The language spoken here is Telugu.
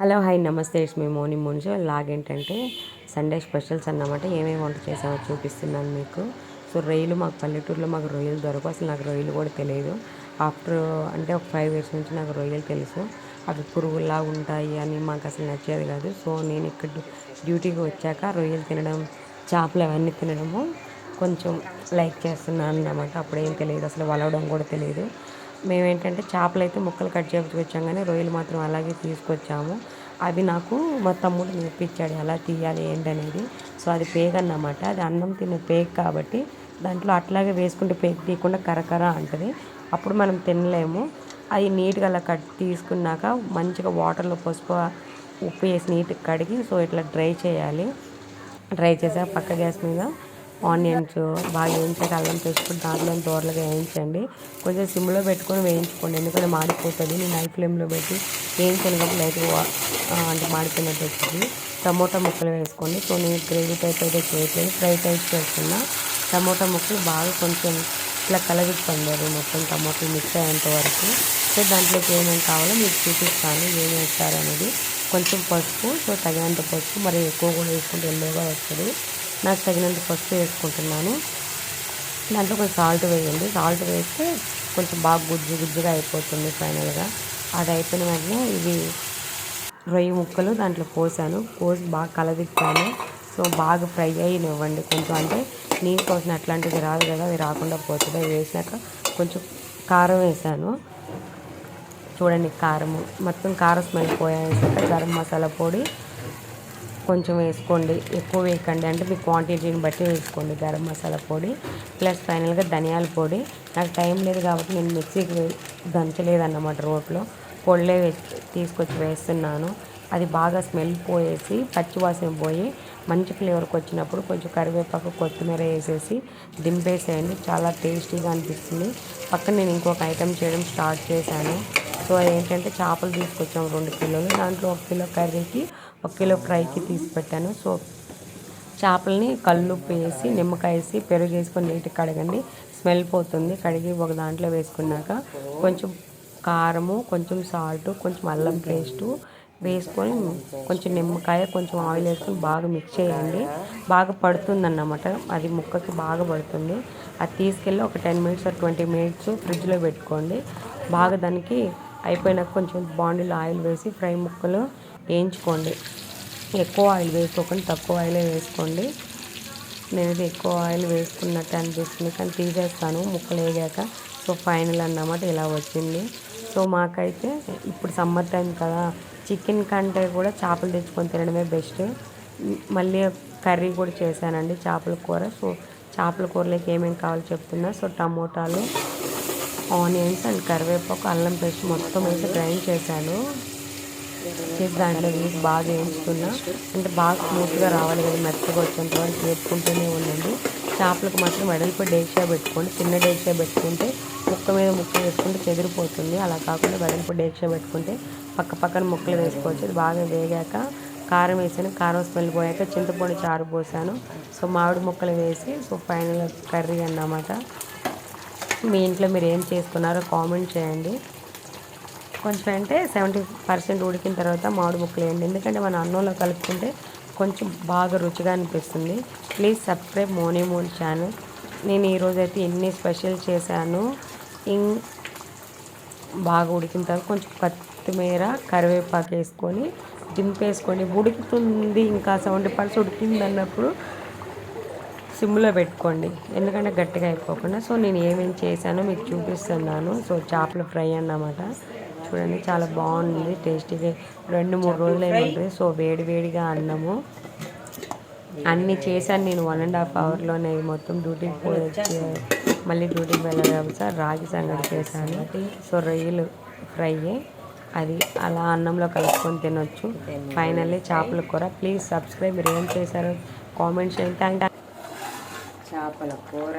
హలో హాయ్ నమస్తే ఇట్స్ మీ మార్నింగ్ మున్షో లాగేంటంటే సండే స్పెషల్స్ అన్నమాట. ఏమేమి వంట చేసామో చూపిస్తున్నాను మీకు. సో రొయ్యలు మాకు పల్లెటూరులో మాకు రొయ్యలు దొరకవు, అసలు నాకు రొయ్యలు కూడా తెలియదు. ఆఫ్టర్ అంటే ఒక 5 years నుంచి నాకు రొయ్యలు తెలుసు. అవి పురుగుల్లా ఉంటాయి అని మాకు అసలు నచ్చేది కాదు. సో నేను ఇక్కడ డ్యూటీకి వచ్చాక రొయ్యలు తినడం, చేపలు అవన్నీ తినడము కొంచెం లైక్ చేస్తున్నాను అన్నమాట. అప్పుడేం తెలియదు, అసలు వలవడం కూడా తెలియదు. మేమేంటంటే చేపలు అయితే ముక్కలు కట్ చేయించుకొచ్చాం, కానీ రొయ్యలు మాత్రం అలాగే తీసుకొచ్చాము. అవి నాకు మా తమ్ముడు నేర్పించాడు ఎలా తీయాలి ఏంటనేది. సో అది పేగ అన్నమాట, అది అన్నం తినే పేగ కాబట్టి దాంట్లో అట్లాగే వేసుకుంటే పేగ తీయకుండా కరకర అంటది, అప్పుడు మనం తినలేము. అవి నీట్గా అలా తీసుకున్నాక మంచిగా వాటర్లో పసుపు ఉప్పు వేసి నీట్గా కడిగి సో ఇట్లా డ్రై చేయాలి. డ్రై చేసాక పక్క గ్యాస్ మీద ఆనియన్స్ బాగా వేయించాక అల్లం పేస్ట్ దాంట్లో దోరలుగా వేయించండి. కొంచెం సిమ్లో పెట్టుకొని వేయించుకోండి, ఎందుకంటే మాడిపోతుంది. నేను హై ఫ్లేమ్లో పెట్టి వేయించాను కాబట్టి లైట్గా అంటే మాడిపోయినట్టు వచ్చింది. టమోటా ముక్కలు వేసుకోండి. సో నేను గ్రేవీ టైప్ అయితే చేయట్లేదు, ఫ్రై టైప్ చేస్తున్నా. టమోటా ముక్కలు బాగా కొంచెం ఇట్లా కలగిప్పండి మొత్తం టమోటాలు మిక్స్ అయ్యేంత వరకు. సో దాంట్లోకి ఏమేమి కావాలో మీకు చూపిస్తాను ఏం వేస్తారనేది. కొంచెం పసుపు, సో తగినంత పసుపు, మరి ఎక్కువ కూడా వేసుకుంటే ఎల్లోగా వస్తుంది. నాకు తగినంత పసుపు వేసుకుంటున్నాను. దాంట్లో కొంచెం సాల్ట్ వేయండి. సాల్ట్ వేస్తే కొంచెం బాగా గుజ్జుగా అయిపోతుంది ఫైనల్గా. అది అయిపోయిన వెంటనే ఇవి రొయ్య ముక్కలు దాంట్లో పోసి బాగా కలదిప్పాను. సో బాగా ఫ్రై అయ్యినివ్వండి కొంచెం, అంటే నీరు కోసం అట్లాంటిది రాదు కదా, అది రాకుండా పోతుంది. అవి వేసాక కొంచెం కారం వేసాను. చూడండి కారము మొత్తం కారం స్మెల్ పోయాక గరం మసాలా పొడి కొంచెం వేసుకోండి, ఎక్కువ వేయకండి, అంటే మీ క్వాంటిటీని బట్టి వేసుకోండి గరం మసాలా పొడి. ప్లస్ ఫైనల్గా ధనియాల పొడి. నాకు టైం లేదు కాబట్టి నేను మిక్సీకి దంచలేదన్నమాట, రోట్లో పొడిలే తీసుకొచ్చి వేస్తున్నాను. అది బాగా స్మెల్ పోయేసి పచ్చివాసన పోయి మంచి ఫ్లేవర్కి వచ్చినప్పుడు కొంచెం కరివేపాకు కొత్తిమీర వేసేసి దింపేసేయండి, చాలా టేస్టీగా అనిపిస్తుంది. పక్కన నేను ఇంకొక ఐటెం చేయడం స్టార్ట్ చేశాను. సో ఏంటంటే చేపలు తీసుకొచ్చాము 2 కిలోలు, దాంట్లో 1 కిలో కర్రీకి 1 కిలో ఫ్రైకి తీసి పెట్టాను. సో చేపలని కల్లుప్పు వేసి నిమ్మకాయ వేసి పెరుగు వేసుకొని నీట్గా కడగండి, స్మెల్ పోతుంది. కడిగి ఒక దాంట్లో వేసుకున్నాక కొంచెం కారము, కొంచెం సాల్ట్, కొంచెం అల్లం పేస్టు వేసుకొని కొంచెం నిమ్మకాయ, కొంచెం ఆయిల్ వేసుకొని బాగా మిక్స్ చేయండి. బాగా పడుతుందన్నమాట, అది ముక్కకి బాగా పడుతుంది. అది తీసుకెళ్ళి ఒక 10 minutes 20 minutes ఫ్రిడ్జ్లో పెట్టుకోండి. బాగా దానికి అయిపోయినాక కొంచెం బాండీలో ఆయిల్ వేసి ఫ్రై ముక్కలు వేయించుకోండి. ఎక్కువ ఆయిల్ వేసుకోకండి, తక్కువ ఆయిలే వేసుకోండి. నేను ఎక్కువ ఆయిల్ వేసుకున్నట్టు అనిపిస్తుంది కానీ తీసేస్తాను ముక్కలు వేగాక. సో ఫైనల్ అన్నమాట ఇలా వచ్చింది. సో మాకైతే ఇప్పుడు సమ్మర్ టైం కదా, చికెన్ కంటే కూడా చేపలు తెచ్చుకొని తినడమే బెస్ట్. మళ్ళీ కర్రీ కూడా చేశానండి చేపల కూర. సో చేపల కూరలోకి ఏమేమి కావాలో చెప్తున్నా. సో టమోటాలు, ఆనియన్స్ అండ్ కరివేపాకు, అల్లం పేస్ట్ మొత్తం వేసి గ్రైండ్ చేశాను. చేసి దాంట్లో వేసి బాగా వేయించుకున్నా, అంటే బాగా స్మూత్గా రావాలి కదా, మెత్తగా వచ్చేంత వరకు వేపుకుంటూనే ఉండండి. చేపలకు మాత్రం వెడల్పు డేక్షా పెట్టుకోండి, చిన్న డేక్షా పెట్టుకుంటే ముక్క మీద ముక్క వేసుకుంటే చెదిరిపోతుంది. అలా కాకుండా వెడల్పు డేక్షా పెట్టుకుంటే పక్కన ముక్కలు వేసుకోవచ్చు. ఇది బాగా వేగాక కారం వేసాను, కారం స్మెల్ పోయాక చింతపండు చారు పోసాను. సో మామిడి ముక్కలు వేసి సో ఫైనల్ కర్రీ అన్నమాట. మీ ఇంట్లో మీరు ఏం చేసుకున్నారో కామెంట్ చేయండి. కొంచెం అంటే 70% ఉడికిన తర్వాత మామిడి ముక్కలు వేయండి, ఎందుకంటే మన అన్నంలో కలుపుకుంటే కొంచెం బాగా రుచిగా అనిపిస్తుంది. Please subscribe Moni moon channel. నేను ఈరోజైతే ఎన్ని స్పెషల్ చేశాను. బాగా ఉడికిన తర్వాత కొంచెం కొత్తిమీర, కరివేపాకు వేసుకొని దింపేసుకొని ఉడుకుతుంది. ఇంకా 70% ఉడికింది అన్నప్పుడు సిమ్లో పెట్టుకోండి, ఎందుకంటే గట్టిగా అయిపోకుండా. సో నేను ఏమేమి చేశానో మీకు చూపిస్తున్నాను. సో చేపల ఫ్రై అన్నమాట. చూడండి చాలా బాగుంది, టేస్టీగా 2-3 రోజులు అయినా ఉంటుంది. సో వేడిగా అన్నము అన్నీ చేశాను నేను 1.5 hourలోనే. మొత్తం డ్యూటీకి పోయి మళ్ళీ డ్యూటీకి వెళ్ళాలి సార్, రాగి సంగటి చేశాను. సో రొయ్యలు ఫ్రై అది అలా అన్నంలో కలుపుకొని తినొచ్చు. ఫైనల్లీ చేపల కూర. Please subscribe. మీరు ఏం చేశారో కామెంట్ చేయండి. థ్యాంక్. చేపల కూర